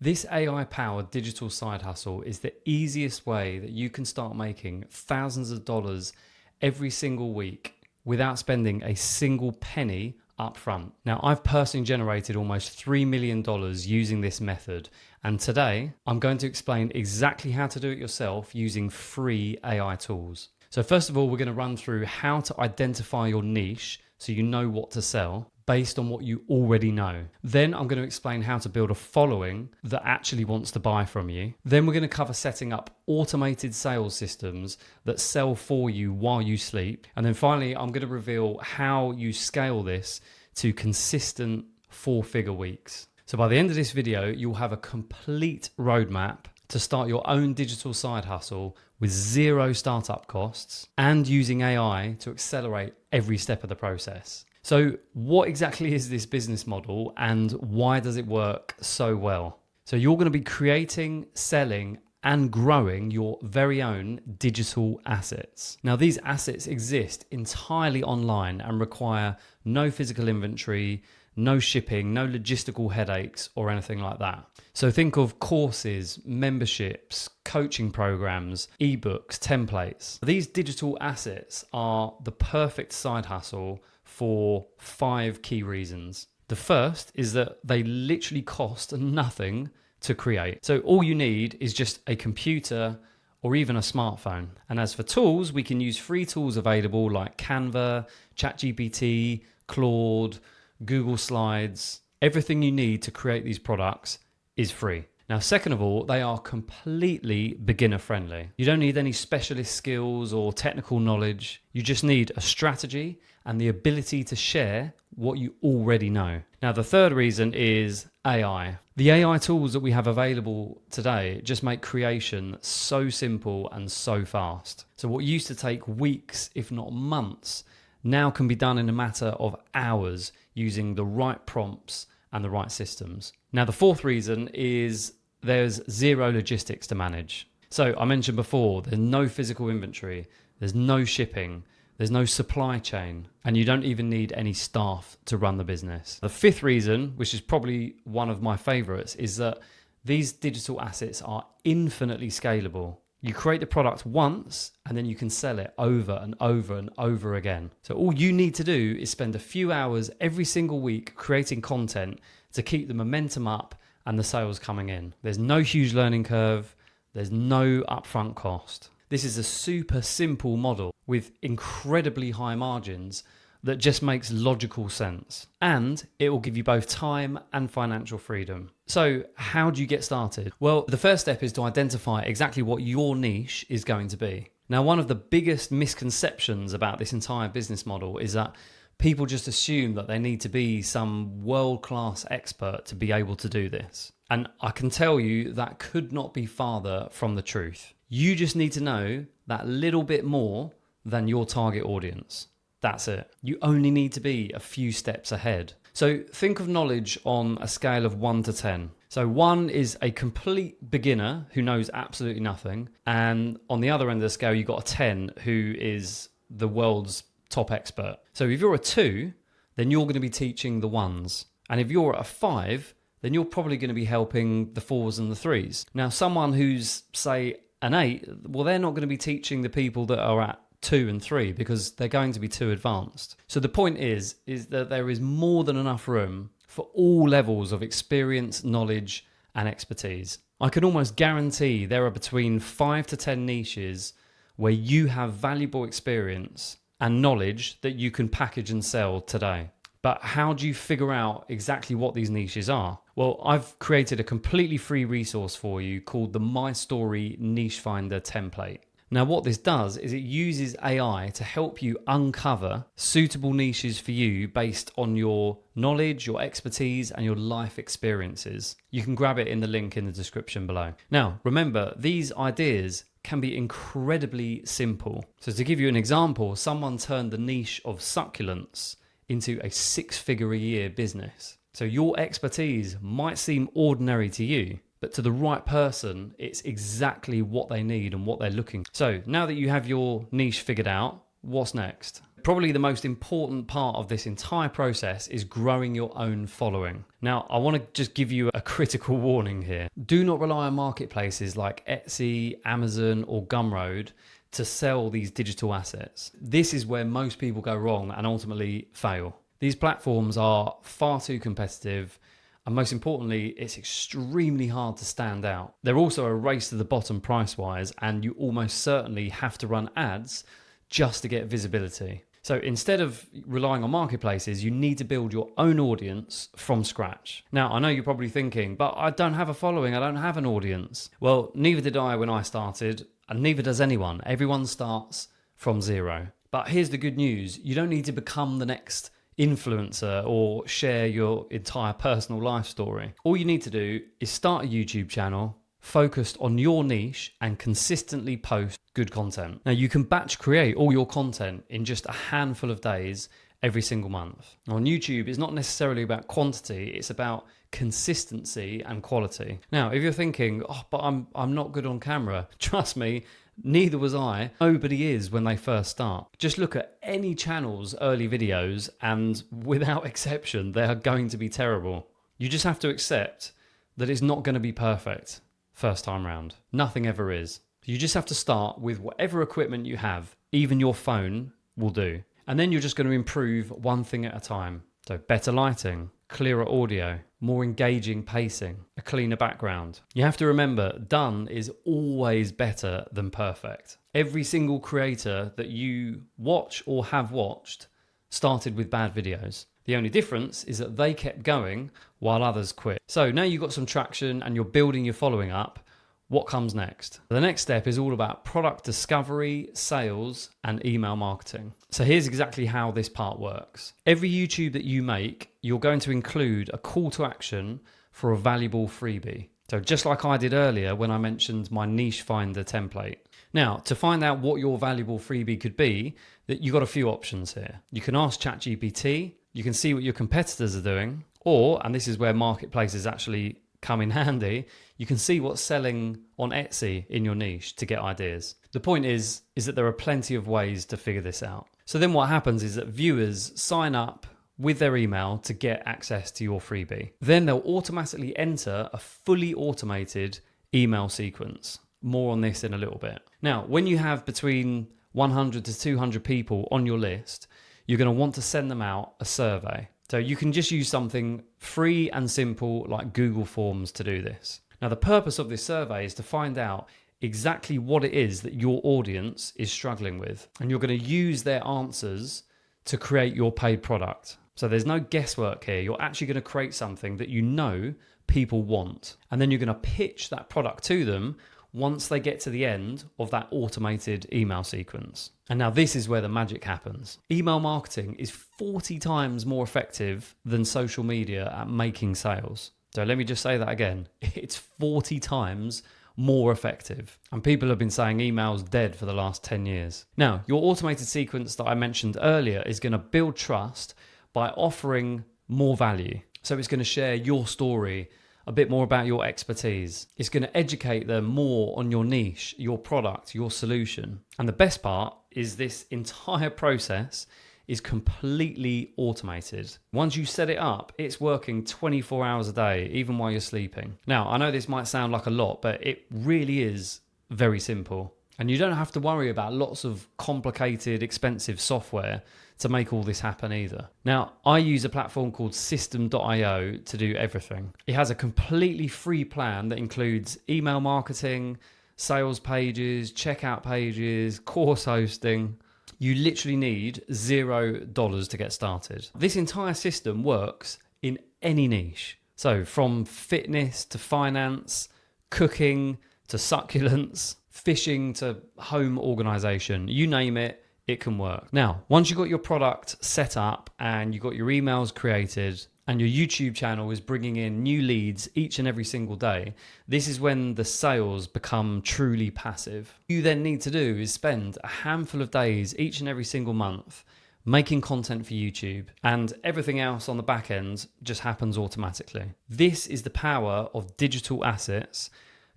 This AI-powered digital side hustle is the easiest way that you can start making thousands of dollars every single week without spending a single penny up front. Now, I've personally generated almost $3 million using this method, and today I'm going to explain exactly how to do it yourself using free AI tools. So first of all, we're going to run through how to identify your niche so you know what to sell based on what you already know. Then I'm going to explain how to build a following that actually wants to buy from you. Then we're going to cover setting up automated sales systems that sell for you while you sleep. And then finally, I'm going to reveal how you scale this to consistent 4-figure weeks. So by the end of this video, you'll have a complete roadmap to start your own digital side hustle with zero startup costs and using AI to accelerate every step of the process. So what exactly is this business model and why does it work so well? So you're going to be creating, selling, and growing your very own digital assets. Now, these assets exist entirely online and require no physical inventory, no shipping, no logistical headaches or anything like that. So think of courses, memberships, coaching programs, ebooks, templates. These digital assets are the perfect side hustle for 5 key reasons. The first is that they literally cost nothing to create. So all you need is just a computer or even a smartphone. And as for tools, we can use free tools available like Canva, ChatGPT, Claude, Google Slides. Everything you need to create these products is free. Now, second of all, they are completely beginner friendly. You don't need any specialist skills or technical knowledge. You just need a strategy and the ability to share what you already know. Now, the third reason is AI. The AI tools that we have available today just make creation so simple and so fast. So what used to take weeks, if not months, now can be done in a matter of hours using the right prompts and the right systems. Now, the fourth reason is there's zero logistics to manage. So I mentioned before, there's no physical inventory, there's no shipping, there's no supply chain, and you don't even need any staff to run the business. The fifth reason, which is probably one of my favorites, is that these digital assets are infinitely scalable. You create the product once and then you can sell it over and over and over again. So all you need to do is spend a few hours every single week creating content to keep the momentum up and the sales coming in. There's no huge learning curve. There's no upfront cost. This is a super simple model with incredibly high margins that just makes logical sense. And it will give you both time and financial freedom. So how do you get started? Well, the first step is to identify exactly what your niche is going to be. Now, one of the biggest misconceptions about this entire business model is that people just assume that they need to be some world-class expert to be able to do this. And I can tell you that could not be farther from the truth. You just need to know that little bit more than your target audience. That's it. You only need to be a few steps ahead. So think of knowledge on a scale of 1 to 10. So 1 is a complete beginner who knows absolutely nothing. And on the other end of the scale, you've got a 10 who is the world's top expert. So if you're a 2, then you're going to be teaching the 1s. And if you're at a 5, then you're probably going to be helping the 4s and the 3s. Now, someone who's, say, an 8, well, they're not going to be teaching the people that are at 2 and 3 because they're going to be too advanced. So the point is that there is more than enough room for all levels of experience, knowledge, and expertise. I can almost guarantee there are between 5 to 10 niches where you have valuable experience and knowledge that you can package and sell today. But how do you figure out exactly what these niches are? Well, I've created a completely free resource for you called the My Story Niche Finder template. Now, what this does is it uses AI to help you uncover suitable niches for you based on your knowledge, your expertise, and your life experiences. You can grab it in the link in the description below. Now, remember, these ideas can be incredibly simple. So to give you an example, someone turned the niche of succulents into a 6-figure a year business. So your expertise might seem ordinary to you, but to the right person, it's exactly what they need and what they're looking for. So now that you have your niche figured out, what's next? Probably the most important part of this entire process is growing your own following. Now, I want to just give you a critical warning here. Do not rely on marketplaces like Etsy, Amazon, or Gumroad to sell these digital assets. This is where most people go wrong and ultimately fail. These platforms are far too competitive, and most importantly, it's extremely hard to stand out. They're also a race to the bottom price-wise, and you almost certainly have to run ads just to get visibility. So instead of relying on marketplaces, you need to build your own audience from scratch. Now, I know you're probably thinking, but I don't have a following, I don't have an audience. Well, neither did I when I started, and neither does anyone. Everyone starts from zero. But here's the good news. You don't need to become the next influencer or share your entire personal life story. All you need to do is start a YouTube channel focused on your niche and consistently post good content. Now, you can batch create all your content in just a handful of days every single month. On YouTube, it's not necessarily about quantity, it's about consistency and quality. Now, if you're thinking, oh, but I'm not good on camera, trust me, neither was I. Nobody is when they first start. Just look at any channel's early videos and without exception, they are going to be terrible. You just have to accept that it's not going to be perfect first time round. Nothing ever is. You just have to start with whatever equipment you have, even your phone will do. And then you're just going to improve one thing at a time. So better lighting, clearer audio, more engaging pacing, a cleaner background. You have to remember, done is always better than perfect. Every single creator that you watch or have watched started with bad videos. The only difference is that they kept going while others quit. So now you've got some traction and you're building your following up. What comes next? The next step is all about product discovery, sales, and email marketing. So here's exactly how this part works. Every YouTube that you make, you're going to include a call to action for a valuable freebie. So just like I did earlier when I mentioned my niche finder template. Now, to find out what your valuable freebie could be, that you've got a few options here. You can ask ChatGPT, you can see what your competitors are doing, or, and this is where marketplaces actually come in handy, you can see what's selling on Etsy in your niche to get ideas. The point is that there are plenty of ways to figure this out. So then what happens is that viewers sign up with their email to get access to your freebie. Then they'll automatically enter a fully automated email sequence. More on this in a little bit. Now, when you have between 100 to 200 people on your list, you're going to want to send them out a survey. So you can just use something free and simple like Google Forms to do this. Now, the purpose of this survey is to find out exactly what it is that your audience is struggling with. And you're going to use their answers to create your paid product. So there's no guesswork here. You're actually going to create something that you know people want. And then you're going to pitch that product to them once they get to the end of that automated email sequence. And now this is where the magic happens. Email marketing is 40 times more effective than social media at making sales. So let me just say that again. It's 40 times more effective. And people have been saying email's dead for the last 10 years. Now, your automated sequence that I mentioned earlier is going to build trust by offering more value. So it's going to share your story, a bit more about your expertise. It's going to educate them more on your niche, your product, your solution. And the best part is this entire process is completely automated. Once you set it up, it's working 24 hours a day, even while you're sleeping. Now, I know this might sound like a lot, but it really is very simple. And you don't have to worry about lots of complicated, expensive software to make all this happen either. Now, I use a platform called System.io to do everything. It has a completely free plan that includes email marketing, sales pages, checkout pages, course hosting. You literally need $0 to get started. This entire system works in any niche. So from fitness to finance, cooking to succulents, fishing to home organization, you name it, it can work. Now, once you've got your product set up and you've got your emails created and your YouTube channel is bringing in new leads each and every single day, this is when the sales become truly passive. What you then need to do is spend a handful of days each and every single month making content for YouTube, and everything else on the back end just happens automatically. This is the power of digital assets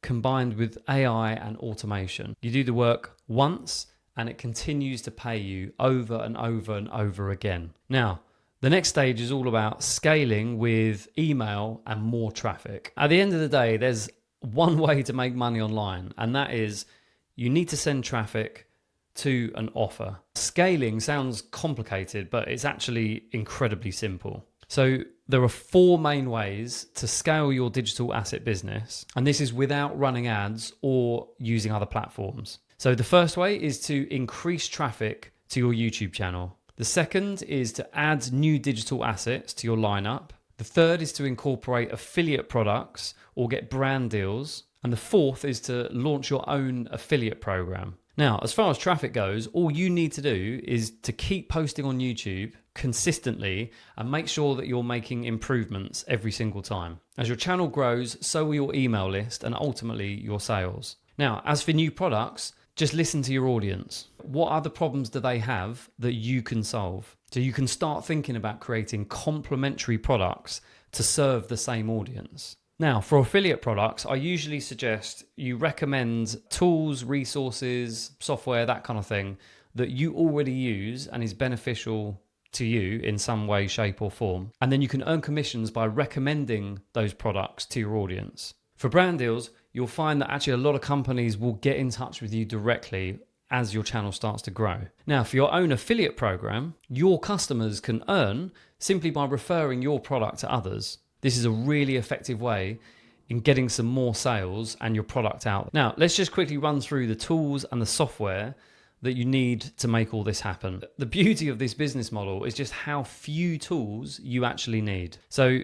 combined with AI and automation. You do the work once and it continues to pay you over and over and over again. Now, the next stage is all about scaling with email and more traffic. At the end of the day, there's one way to make money online, and that is you need to send traffic to an offer. Scaling sounds complicated, but it's actually incredibly simple. So there are 4 main ways to scale your digital asset business, and this is without running ads or using other platforms. So the first way is to increase traffic to your YouTube channel. The second is to add new digital assets to your lineup. The third is to incorporate affiliate products or get brand deals. And the fourth is to launch your own affiliate program. Now, as far as traffic goes, all you need to do is to keep posting on YouTube consistently and make sure that you're making improvements every single time. As your channel grows, so will your email list and ultimately your sales. Now, as for new products, just listen to your audience. What other problems do they have that you can solve? So you can start thinking about creating complementary products to serve the same audience. Now, for affiliate products, I usually suggest you recommend tools, resources, software, that kind of thing that you already use and is beneficial to you in some way, shape or form. And then you can earn commissions by recommending those products to your audience. For brand deals, you'll find that actually a lot of companies will get in touch with you directly as your channel starts to grow. Now, for your own affiliate program, your customers can earn simply by referring your product to others. This is a really effective way in getting some more sales and your product out. Now, let's just quickly run through the tools and the software that you need to make all this happen. The beauty of this business model is just how few tools you actually need. So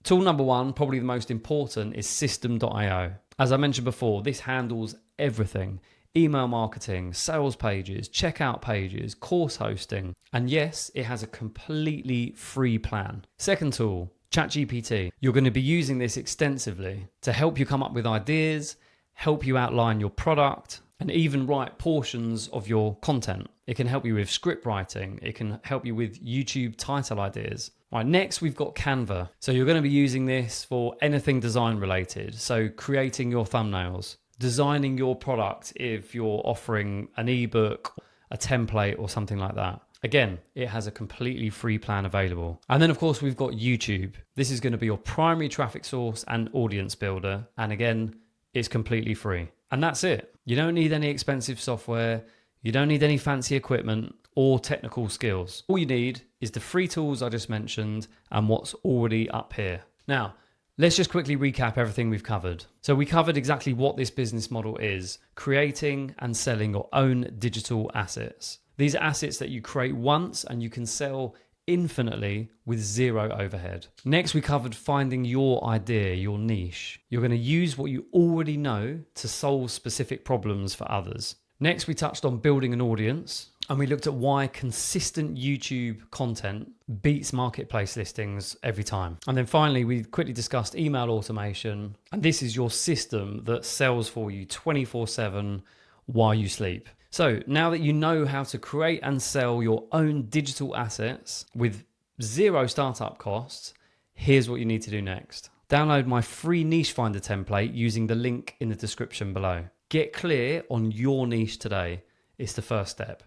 tool number 1, probably the most important, is system.io. As I mentioned before, this handles everything: email marketing, sales pages, checkout pages, course hosting. And yes, it has a completely free plan. Second tool, ChatGPT. You're going to be using this extensively to help you come up with ideas, help you outline your product, and even write portions of your content. It can help you with script writing. It can help you with YouTube title ideas. Right, next we've got Canva. So you're going to be using this for anything design related. So creating your thumbnails, designing your product if you're offering an ebook, a template or something like that. Again, it has a completely free plan available. And then of course we've got YouTube. This is going to be your primary traffic source and audience builder. And again, it's completely free. And that's it. You don't need any expensive software. You don't need any fancy equipment or technical skills. All you need is the free tools I just mentioned and what's already up here. Now, let's just quickly recap everything we've covered. So we covered exactly what this business model is: creating and selling your own digital assets. These are assets that you create once and you can sell infinitely with zero overhead. Next, we covered finding your idea, your niche. You're going to use what you already know to solve specific problems for others. Next, we touched on building an audience, and we looked at why consistent YouTube content beats marketplace listings every time. And then finally, we quickly discussed email automation, and this is your system that sells for you 24/7 while you sleep. So now that you know how to create and sell your own digital assets with zero startup costs, here's what you need to do next. Download my free niche finder template using the link in the description below. Get clear on your niche today. It's the first step.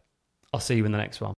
I'll see you in the next one.